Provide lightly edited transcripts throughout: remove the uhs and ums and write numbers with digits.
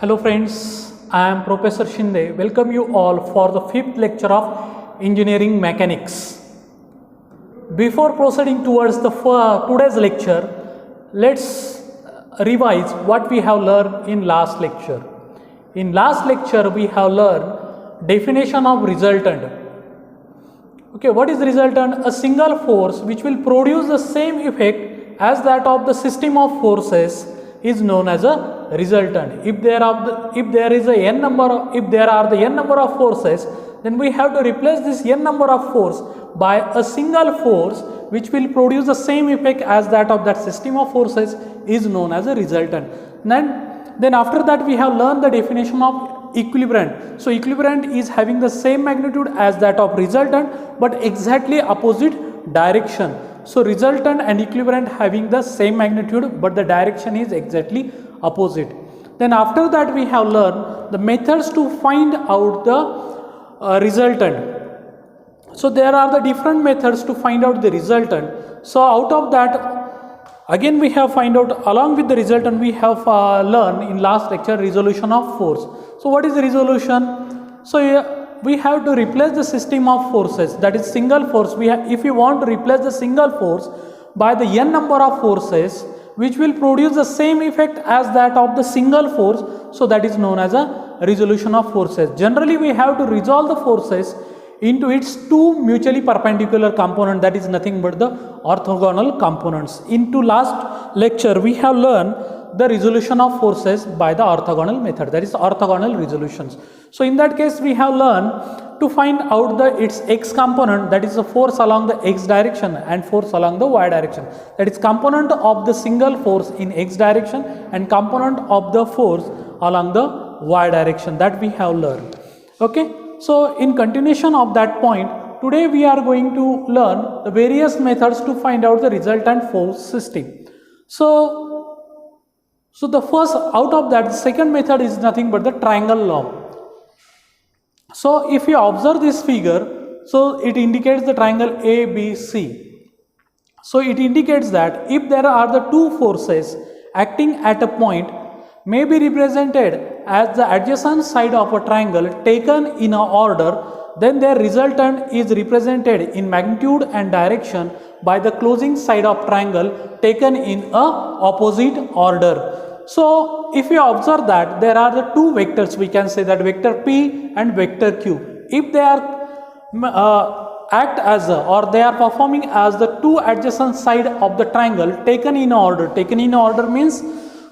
Hello friends, I am Professor Shinde. Welcome you all for the fifth lecture of Engineering Mechanics. Before proceeding towards the today's lecture, let's revise what we have learned in last lecture. In last lecture, we have learned definition of resultant. Okay, what is resultant? A single force which will produce the same effect as that of the system of forces is known as a resultant. If there are the n number of forces, then we have to replace this n number of force by a single force which will produce the same effect as that of that system of forces is known as a resultant. Then after that we have learned the definition of equivalent. So equivalent is having the same magnitude as that of resultant but exactly opposite direction. So resultant and equivalent having the same magnitude but the direction is exactly opposite. Then after that we have learned the methods to find out the resultant. So there are the different methods to find out the resultant. So out of that again we have find out along with the resultant we have learned in last lecture resolution of force. So what is the resolution? So we have to replace the system of forces, that is single force. If you want to replace the single force by the n number of forces which will produce the same effect as that of the single force, so that is known as a resolution of forces. Generally we have to resolve the forces into its two mutually perpendicular components, that is nothing but the orthogonal components. Into last lecture we have learned the resolution of forces by the orthogonal method, that is orthogonal resolutions. So in that case we have learned to find out its x component, that is the force along the x direction and force along the y direction, that is component of the single force in x direction and component of the force along the y direction, that we have learned. Okay, so in continuation of that point, today we are going to learn the various methods to find out the resultant force system. So the first out of that, the second method is nothing but the triangle law. So if you observe this figure, so it indicates the triangle ABC. So it indicates that if there are the two forces acting at a point may be represented as the adjacent side of a triangle taken in a order, then their resultant is represented in magnitude and direction by the closing side of triangle taken in a opposite order. So if you observe that there are the two vectors, we can say that vector P and vector Q. If they are act as or they are performing as the two adjacent side of the triangle taken in order. Taken in order means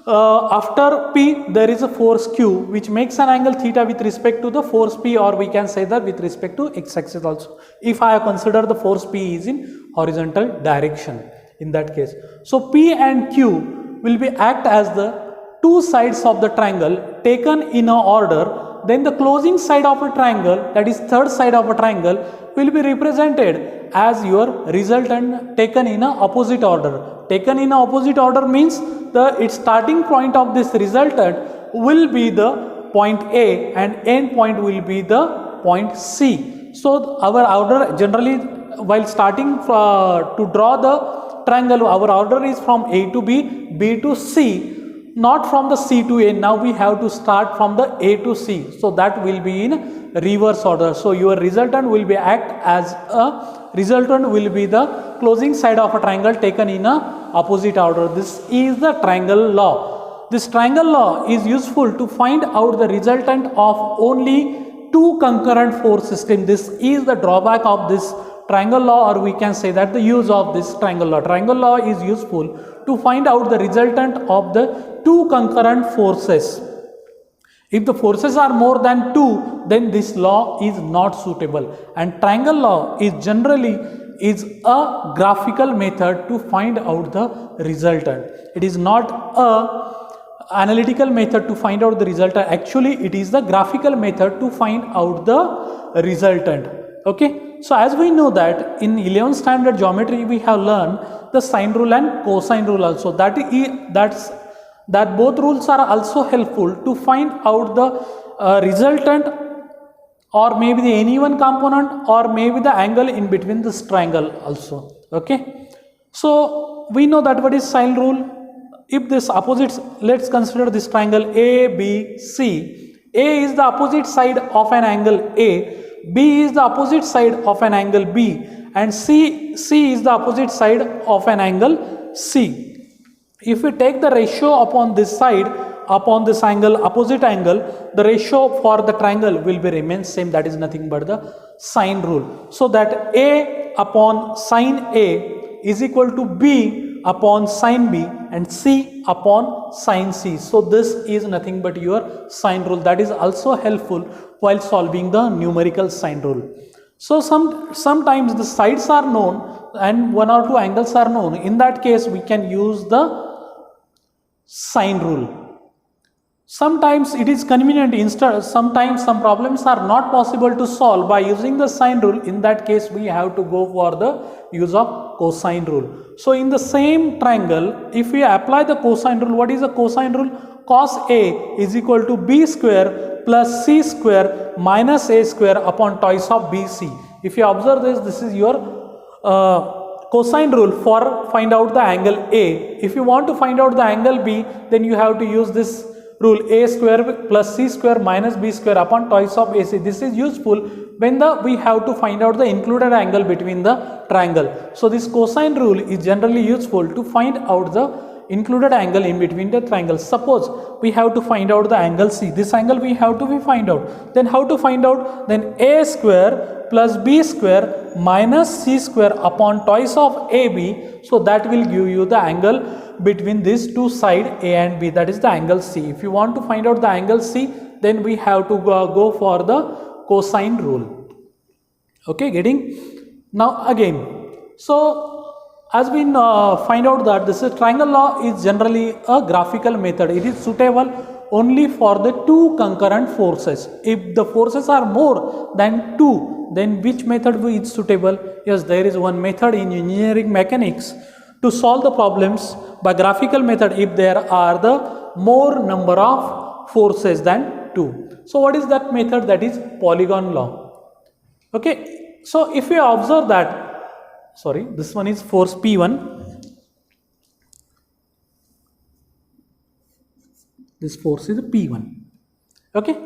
after P there is a force Q which makes an angle theta with respect to the force P, or we can say that with respect to x axis also, if I consider the force P is in horizontal direction in that case. So P and Q will be act as the two sides of the triangle taken in a order, then the closing side of a triangle, that is third side of a triangle, will be represented as your resultant taken in a opposite order. Taken in a opposite order means its starting point of this resultant will be the point A and end point will be the point C. So our order generally while starting to draw the triangle, our order is from A to B, B to C, not from the C to A. Now we have to start from the A to C, so that will be in reverse order. So your resultant will be act as a resultant will be the closing side of a triangle taken in a opposite order. This is the triangle law. This triangle law is useful to find out the resultant of only two concurrent force system. This is the drawback of this triangle law, or we can say that the use of this triangle law. Triangle law is useful to find out the resultant of the two concurrent forces. If the forces are more than two, then this law is not suitable, and triangle law is generally a graphical method to find out the resultant. It is not a analytical method to find out the resultant. Actually it is the graphical method to find out the resultant. Okay, so as we know that in 11th standard geometry we have learned the sine rule and cosine rule also. That both rules are also helpful to find out the resultant, or maybe the any one component, or maybe the angle in between this triangle also. Okay, so we know that what is sine rule. if this opposites, let's consider this triangle ABC. A is the opposite side of an angle A, B is the opposite side of an angle B, and C is the opposite side of an angle C. If we take the ratio upon this side, upon this angle, opposite angle, the ratio for the triangle will be remain same, that is nothing but the sine rule. So that A upon sine A is equal to B upon sine B and C upon sine C. So this is nothing but your sine rule. That is also helpful while solving the numerical sine rule. So sometimes the sides are known and one or two angles are known. In that case we can use the sine rule. Sometimes it is convenient, sometimes some problems are not possible to solve by using the sine rule. In that case we have to go for the use of cosine rule. So in the same triangle, if we apply the cosine rule, what is the cosine rule? Cos A is equal to B square plus C square minus A square upon twice of BC. If you observe this is your cosine rule for find out the angle A. If you want to find out the angle B, then you have to use this rule, A square plus C square minus B square upon twice of AC. This is useful when we have to find out the included angle between the triangle. So this cosine rule is generally useful to find out the included angle in between the triangles. Suppose we have to find out the angle C. This angle we have to find out. Then how to find out? Then A square plus B square minus C square upon twice of AB. So that will give you the angle between these two sides A and B, that is the angle C. If you want to find out the angle C, then we have to go for the cosine rule. Okay, getting? Now again, so as we find out that this is triangle law is generally a graphical method. It is suitable only for the two concurrent forces. If the forces are more than two, then which method is suitable? Yes, there is one method in engineering mechanics to solve the problems by graphical method if there are the more number of forces than 2. So what is that method? That is polygon law. Okay, so if we observe that, sorry, this one is force P1, this force is P1. Okay,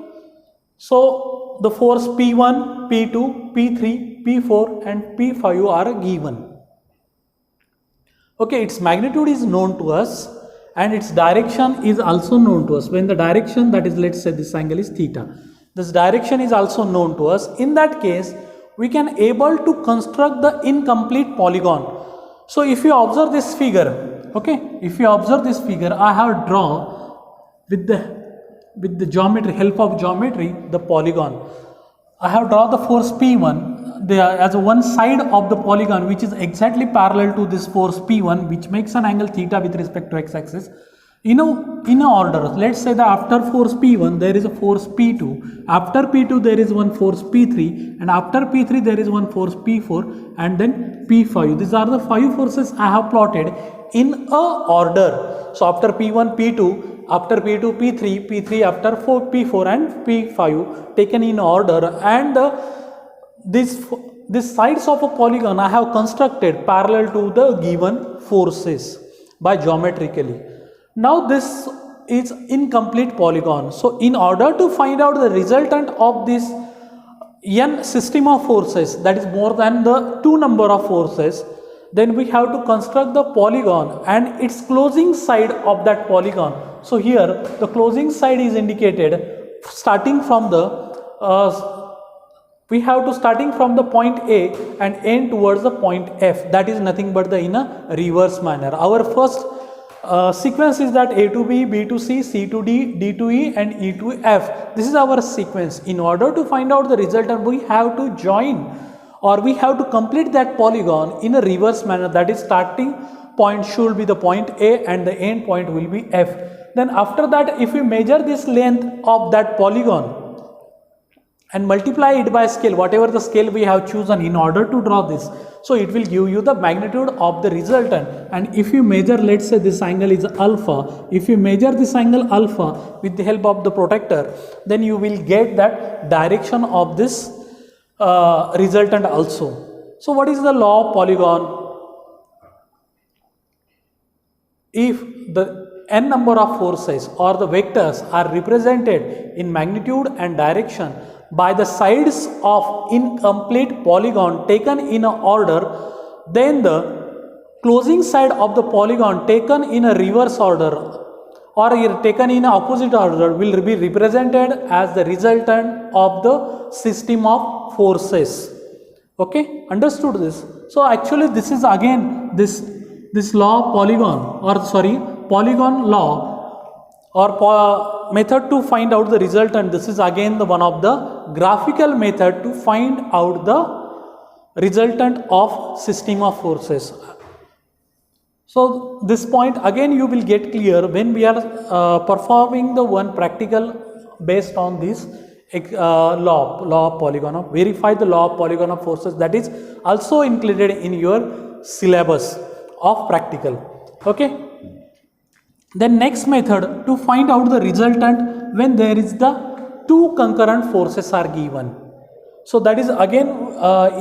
so the force P1, P2, P3, P4 and P5 are given. Okay, its magnitude is known to us and its direction is also known to us. When the direction, that is, let's say this angle is theta, this direction is also known to us. In that case, we can able to construct the incomplete polygon. So if you observe this figure, okay, if you observe this figure, I have drawn with the geometry, help of geometry, the polygon. I have drawn the force P1 there as one side of the polygon which is exactly parallel to this force P1, which makes an angle theta with respect to x-axis. In a order, let's say that after force P1 there is a force P2, after P2 there is one force P3, and after P3 there is one force P4 and then P5. These are the 5 forces I have plotted in a order. So after P1, P2, after P2, P3, P3 after P4 and P5 taken in order, and these sides of a polygon I have constructed parallel to the given forces by geometrically. Now this is incomplete polygon. So in order to find out the resultant of this n system of forces, that is more than the 2 number of forces, then we have to construct the polygon and its closing side of that polygon. So here the closing side is indicated starting from the we have to starting from the point A and end towards the point F. That is nothing but in a reverse manner. Our first sequence is that A to B, B to C, C to D, D to E and E to F. This is our sequence. In order to find out the resultant, we have to join or we have to complete that polygon in a reverse manner. That is, starting point should be the point A and the end point will be F. Then after that, if we measure this length of that polygon and multiply it by scale, whatever the scale we have chosen in order to draw this, so it will give you the magnitude of the resultant. And if you measure, let's say this angle is alpha, if you measure this angle alpha with the help of the protractor, then you will get that direction of this resultant also. So what is the law of polygon? If n number of forces or the vectors are represented in magnitude and direction by the sides of incomplete polygon taken in a order, then the closing side of the polygon taken in a reverse order or taken in opposite order will be represented as the resultant of the system of forces. Okay, understood this? So actually this is again this law of polygon, or sorry, polygon law or method to find out the resultant. This is again the one of the graphical method to find out the resultant of system of forces. So this point again you will get clear when we are performing the one practical based on this law of polygon, of verify the law of polygon of forces, that is also included in your syllabus of practical. Okay, then next method to find out the resultant when there is the two concurrent forces are given. So that is again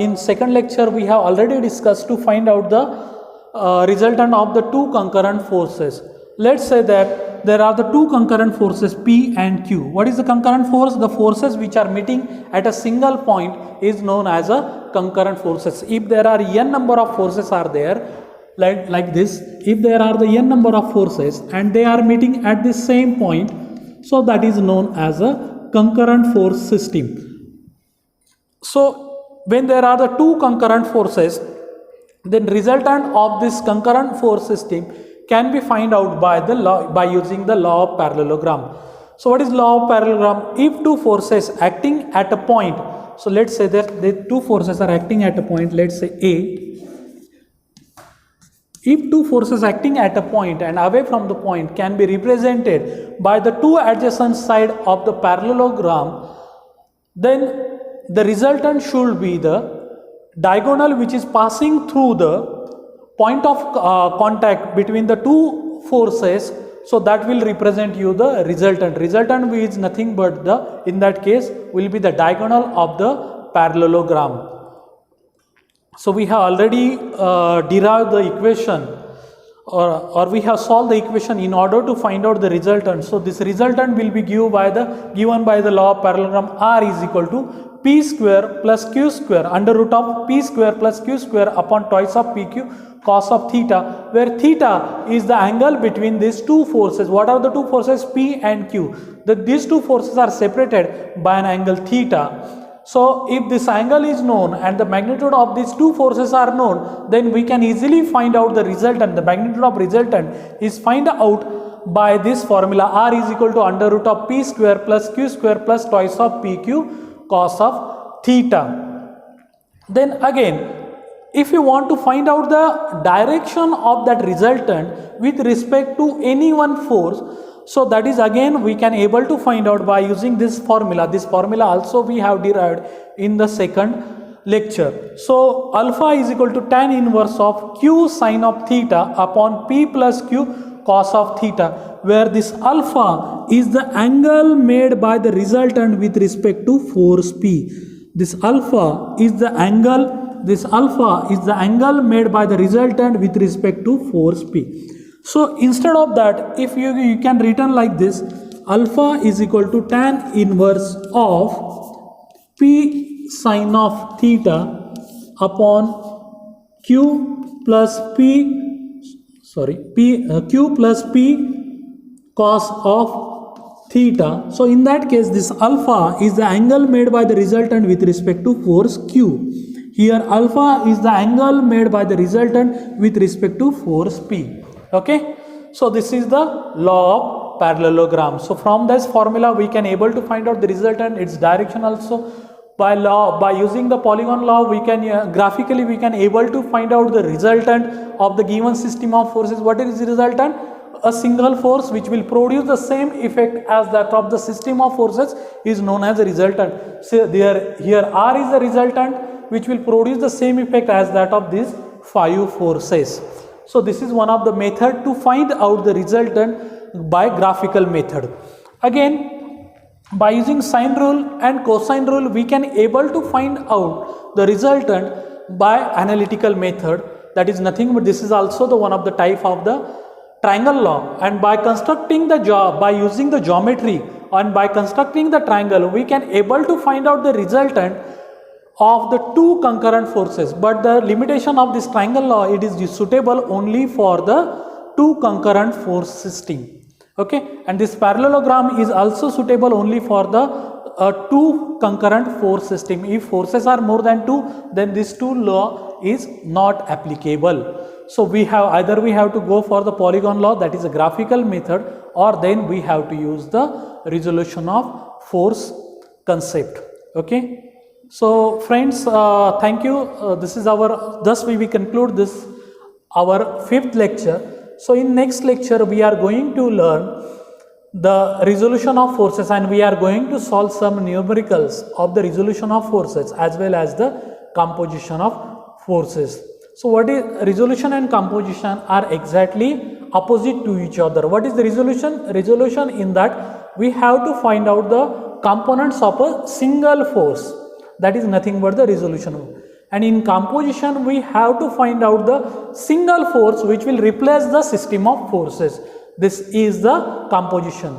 in second lecture we have already discussed to find out the resultant of the two concurrent forces. Let's say that there are the two concurrent forces P and Q. What is the concurrent force? The forces which are meeting at a single point is known as a concurrent forces. If there are n number of forces are there, like this, if there are the n number of forces and they are meeting at the same point, so that is known as a concurrent force system. So when there are the two concurrent forces, then resultant of this concurrent force system can be find out by using the law of parallelogram. So what is law of parallelogram? If two forces acting at a point, so let's say that the two forces are acting at a point, let's say A. If two forces acting at a point and away from the point can be represented by the two adjacent sides of the parallelogram, then the resultant should be the diagonal which is passing through the point of contact between the two forces. So that will represent you the resultant. Resultant is nothing but the, in that case, will be the diagonal of the parallelogram. So we have already derived the equation or we have solved the equation in order to find out the resultant. So this resultant will be given by the law of parallelogram. R is equal to P square plus Q square under root of P square plus Q square upon twice of PQ cos of theta, where theta is the angle between these two forces. What are the two forces? P and Q. These two forces are separated by an angle theta. So if this angle is known and the magnitude of these two forces are known, then we can easily find out the resultant. The magnitude of resultant is find out by this formula. R is equal to under root of P square plus Q square plus twice of PQ cos of theta. Then again, if you want to find out the direction of that resultant with respect to any one force, so that is again we can able to find out by using this formula. This formula also we have derived in the second lecture. So alpha is equal to tan inverse of Q sin of theta upon P plus Q cos of theta, where this alpha is the angle made by the resultant with respect to force P. This alpha is the angle made by the resultant with respect to force P. So instead of that, if you can written like this, alpha is equal to tan inverse of P sin of theta upon Q plus P cos of theta. So in that case, this alpha is the angle made by the resultant with respect to force Q. Here alpha is the angle made by the resultant with respect to force P. Okay, so this is the law of parallelogram. So from this formula we can able to find out the resultant, its direction also. By using the polygon law, we can graphically we can able to find out the resultant of the given system of forces. What is the resultant? A single force which will produce the same effect as that of the system of forces is known as a resultant. So here R is the resultant which will produce the same effect as that of these 5 forces. So this is one of the method to find out the resultant by graphical method. Again, by using sine rule and cosine rule, we can able to find out the resultant by analytical method. That is nothing but this is also the one of the type triangle law, and by constructing the by using the geometry and by constructing the triangle, we can able to find out the resultant of the two concurrent forces. But the limitation of this triangle law, it is suitable only for the two concurrent force system. Okay, and this parallelogram is also suitable only for the two concurrent force system. If forces are more than two, then this two law is not applicable. So we have to go for the polygon law, that is a graphical method, or then we have to use the resolution of force concept. Okay, so friends, thank you. This is our, thus we will conclude this our 5th lecture. So in next lecture we are going to learn the resolution of forces, and we are going to solve some numericals of the resolution of forces as well as the composition of forces. So what is resolution and composition are exactly opposite to each other. What is the resolution? Resolution in that we have to find out the components of a single force, that is nothing but the resolution. And in composition we have to find out the single force which will replace the system of forces. This is the composition.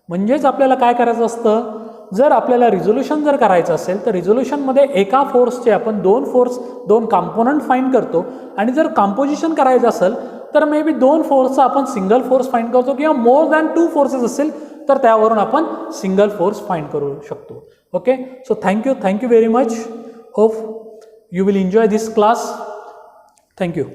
म्हणजेच आपल्याला काय करायचं असतं, जर आपल्याला resolution जर करायचं असेल तर रिझोल्यूशनमध्ये एका फोर्सचे आपण दोन कंपोनंट फाइंड करतो, आणि जर कंपोजिशन करायचं असेल तर मे बी दोन फोर्सचा आपण सिंगल फोर्स फाइंड करतो, किंवा मोर दॅन 2 फोर्सेस असेल तर त्यावरून आपण सिंगल फोर्स फाइंड करू शकतो. Okay, so thank you very much. Hope you will enjoy this class. Thank you.